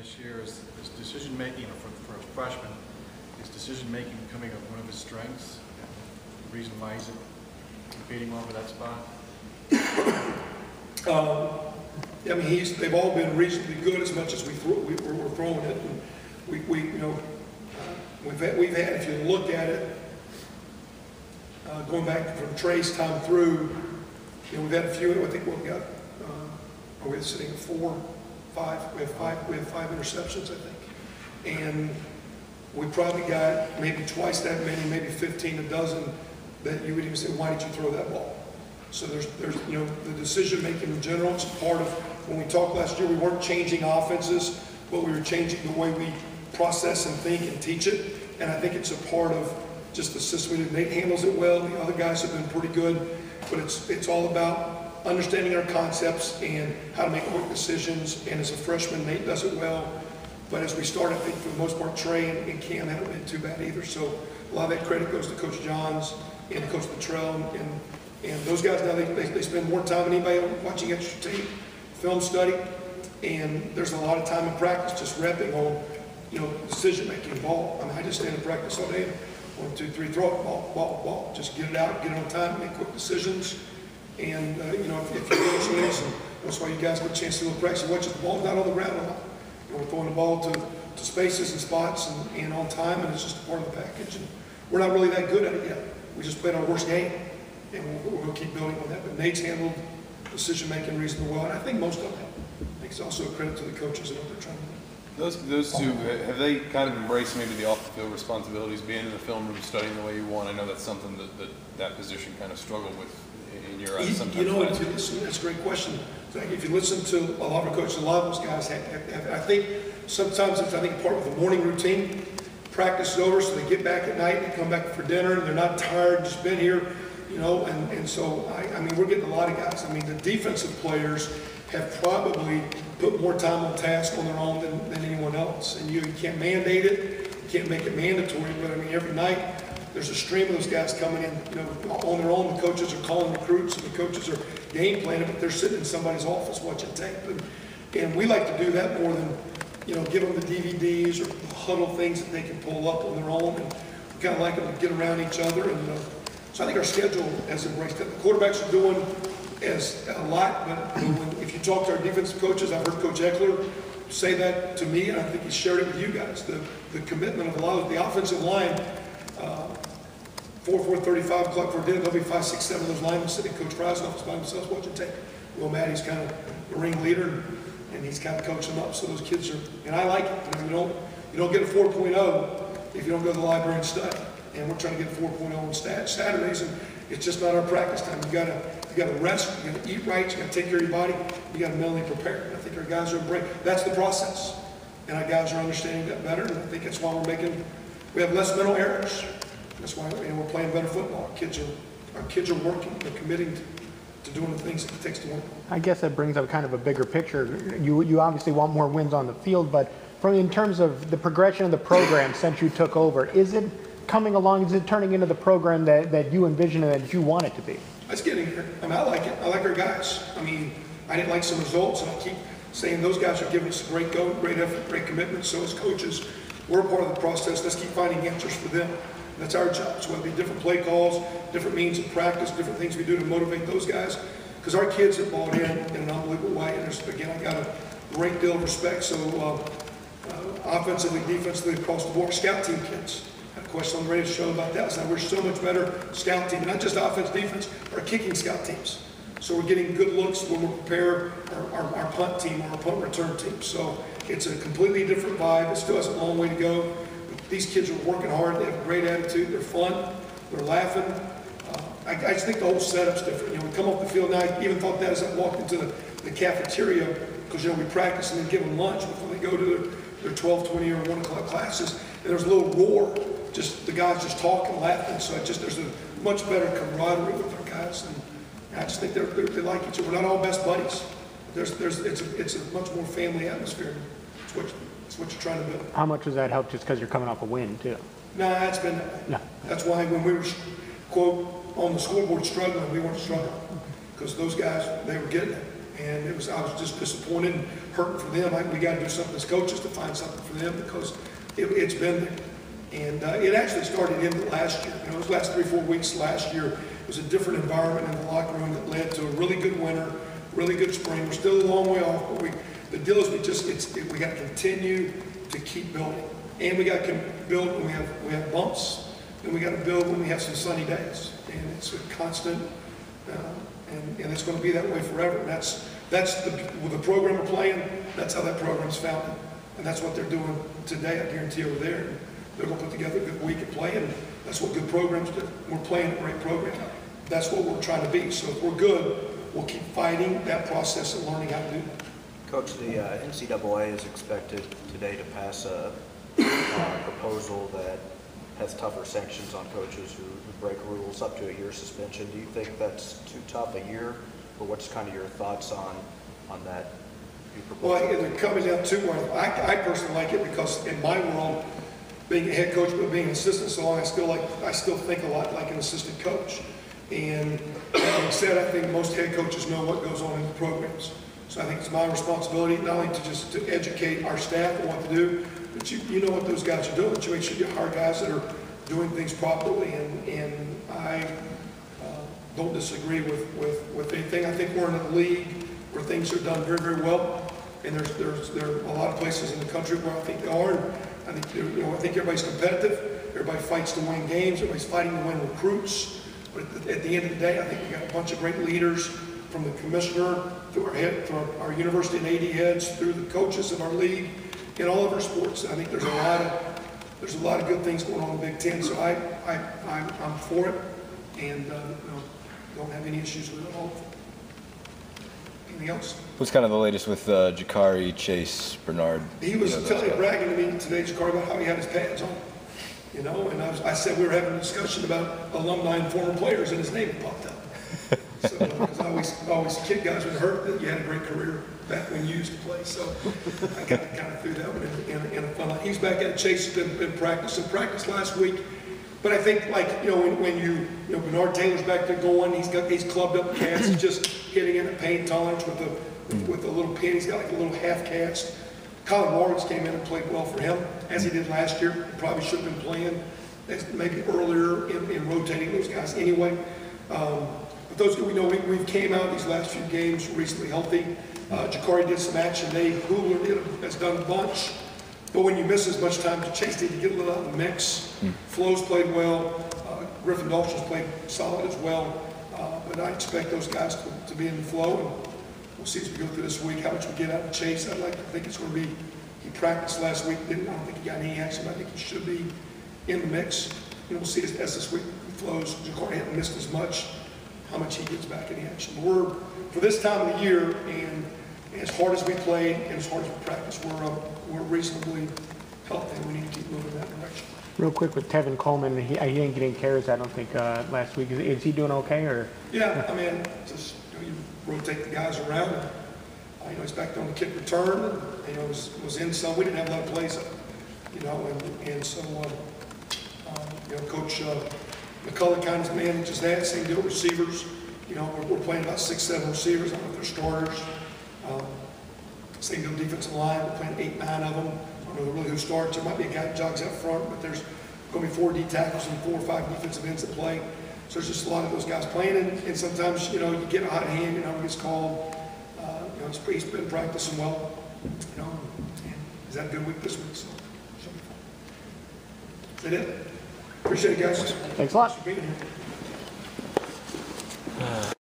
this year. Is decision making for a freshman? Is decision making becoming one of his strengths? The reason why he's competing well for that spot? I mean, they've all been reasonably good as much as we're throwing it. And we've had, if you look at it, going back from Trey's time through, we've had a few. I think we've got. Are we sitting at 4, 5? We have 5 interceptions, I think, and we probably got maybe twice that many, maybe 15 a dozen that you would even say, why did you throw that ball? So there's the decision making in general. It's part of when we talked last year. We weren't changing offenses, but we were changing the way we process and think and teach it. And I think it's a part of just the system. Nate handles it well. The other guys have been pretty good, but it's all about understanding our concepts and how to make quick decisions. And as a freshman, Nate does it well. But as we start, I think for the most part, Trey and Cam haven't been too bad either. So a lot of that credit goes to Coach Johns and to Coach Luttrell. And those guys now, they spend more time than anybody watching extra tape, film study. And there's a lot of time in practice just repping on, decision making, ball. I mean, I just stand in practice all day. 1, 2, 3, throw it, ball. Just get it out, get it on time, make quick decisions. And, if you get a chance, and that's why you guys get a chance to do a practice, watch the ball's not on the ground a lot. We're throwing the ball to spaces and spots and on time, and it's just a part of the package. And we're not really that good at it yet. We just played our worst game, and we're going to keep building on that. But Nate's handled decision-making reasonably well, and I think most of them. I think it's also a credit to the coaches and what they're trying to do. Those two, have they kind of embraced maybe the off-the-field responsibilities, being in the film room, studying the way you want? I know that's something that position kind of struggled with in your eyes sometimes. If you listen, that's a great question. If you listen to a lot of our coaches, a lot of those guys I think sometimes it's part of the morning routine. Practice is over, so they get back at night and come back for dinner, and they're not tired, just been here, and so I mean, we're getting a lot of guys. I mean, the defensive players have probably put more time on task on their own than anyone else. And you can't mandate it, you can't make it mandatory, but I mean, every night there's a stream of those guys coming in, on their own. The coaches are calling recruits, and the coaches are game planning, but they're sitting in somebody's office watching tape. And we like to do that more than, give them the DVDs or the huddle things that they can pull up on their own. And we kind of like them to get around each other. And so I think our schedule has embraced that. The quarterbacks are doing a lot, but if you talk to our defensive coaches, I've heard Coach Eckler say that to me, and I think he shared it with you guys. The commitment of a lot of the offensive line, 4:35 o'clock for dinner, there'll be 5, 6, 7 of those linemen sitting in Coach Fry's office by themselves watching tape. Will Maddie's kind of the ringleader, and he's kind of coaching them up. So those kids are, and I like it. I mean, you don't get a 4.0 if you don't go to the library and study. And we're trying to get a 4.0 on Saturdays, and it's just not our practice time. You gotta rest, you gotta eat right, you gotta take care of your body, you gotta mentally prepare. And I think our guys are embracing. That's the process, and our guys are understanding that better. And I think that's why we have less mental errors. That's why we're playing better football. Our kids are working. They're committing to doing the things that it takes to win. I guess that brings up kind of a bigger picture. You obviously want more wins on the field, but in terms of the progression of the program since you took over, is it coming along? Is it turning into the program that you envision and that you want it to be? It's getting here. I mean, I like it. I like our guys. I mean, I didn't like some results, and I keep saying those guys are giving us a great go, great effort, great commitment. So as coaches, we're a part of the process. Let's keep finding answers for them. That's our job. So whether it be different play calls, different means of practice, different things we do to motivate those guys, because our kids have bought in an unbelievable way. And again, I got a great deal of respect. So offensively, defensively, across the board, scout team kids. I had a question on the radio show about that. So we're so much better scout team, not just offense, defense, our kicking scout teams. So we're getting good looks when we prepare our punt team or our punt return team. So it's a completely different vibe. It still has a long way to go. These kids are working hard. They have a great attitude. They're fun. They're laughing. I just think the whole setup's different. We come off the field now. I even thought that as I walked into the cafeteria, because we practice and then give them lunch before they go to their 12, 20, or 1 o'clock classes. And there's a little roar. Just the guys just talking, laughing. So there's a much better camaraderie with our guys, and I just think they like each other. We're not all best buddies. It's a much more family atmosphere. It's what you're trying to build. How much does that help just because you're coming off a win, too? Nah, it's been, no. That's why when we were, quote, on the scoreboard struggling, we weren't struggling. Because those guys, they were getting it. And I was just disappointed and hurting for them. We got to do something as coaches to find something for them because it's been there. And it actually started in the last year. You know, those last 3-4 weeks last year, it was a different environment in the locker room that led to a really good winter, really good spring. We're still a long way off, but the deal is we got to continue to keep building. And we got to build when we have bumps, and we got to build when we have some sunny days. And it's a constant, and it's going to be that way forever. And that's with the program we're playing. That's how that program's founded, and that's what they're doing today. I guarantee over there, they're going to put together a good week of playing. And that's what good programs do. We're playing a great program. That's what we're trying to be. So if we're good, we'll keep fighting that process and learning how to do that. Coach, the NCAA is expected today to pass a proposal that has tougher sanctions on coaches who break rules, up to a year suspension. Do you think that's too tough, a year? Or what's kind of your thoughts on that? Well, it comes down to I personally like it because in my world, being a head coach but being an assistant so long, I still think a lot like an assistant coach. And that being said, I think most head coaches know what goes on in the programs. So I think it's my responsibility not only to educate our staff on what to do, but you know what those guys are doing. You make sure you hire guys that are doing things properly. And I don't disagree with anything. I think we're in a league where things are done very, very well. And there are a lot of places in the country where I think they are. And I think everybody's competitive. Everybody fights to win games. Everybody's fighting to win recruits. But at the end of the day, I think we got a bunch of great leaders, from the commissioner to our university and AD heads, through the coaches of our league, in all of our sports. I think there's a lot of good things going on in the Big Ten. So I'm for it, and don't have any issues with it at all. Anything else? What's kind of the latest with Jakari, Chase, Bernard? He was bragging to me today, Jakari, about how he had his pads on. You know, and I said we were having a discussion about alumni and former players, and his name popped up. So, because I always kid guys when hurt that you had a great career back when you used to play. So I kind of threw that one in a fun line. He's back at Chase, has been practicing last week. But I think, like, when Bernard Taylor's back there going, he's clubbed up cast, he's just hitting in at pain tolerance with a little pin. He's got like a little half cast. Colin Lawrence came in and played well for him, as he did last year. Probably should have been playing maybe earlier in rotating those guys anyway. But those, we've came out these last few games reasonably healthy. Jakari did some action. Hoover has done a bunch. But when you miss as much time to Chase did, you get a little out of the mix. Flo's played well. Griffin Dawson's played solid as well. But I expect those guys to be in the flow. And we'll see as we go through this week how much we get out of Chase. I'd like to think it's going to be, he practiced last week. I don't think he got any action, but I think he should be in the mix. We'll see as this week flows. Jakari hasn't missed as much, how much he gets back in the action. But for this time of the year, and as hard as we play and as hard as we practice, we're reasonably healthy. We need to keep moving in that direction. Real quick with Tevin Coleman, he didn't get any carries, I don't think, last week. Is he doing okay, or? Yeah, I mean, just you rotate the guys around. He's back on the kick return, and was in some. We didn't have a lot of plays, and so Coach McCullough kind of manages that. Same deal with receivers. We're playing about 6-7 receivers. I don't know if they're starters. Same deal defensive line. We're playing 8-9 of them. I don't know really who starts. There might be a guy that jogs up front, but there's going to be 4 D tackles and 4 or 5 defensive ends that play. So there's just a lot of those guys playing, and sometimes you get a hot hand, it gets called. He's been practicing well. And he's had a good week this week. So should be fun. Is that it? Appreciate it, guys. Thanks a lot. Thanks for being here.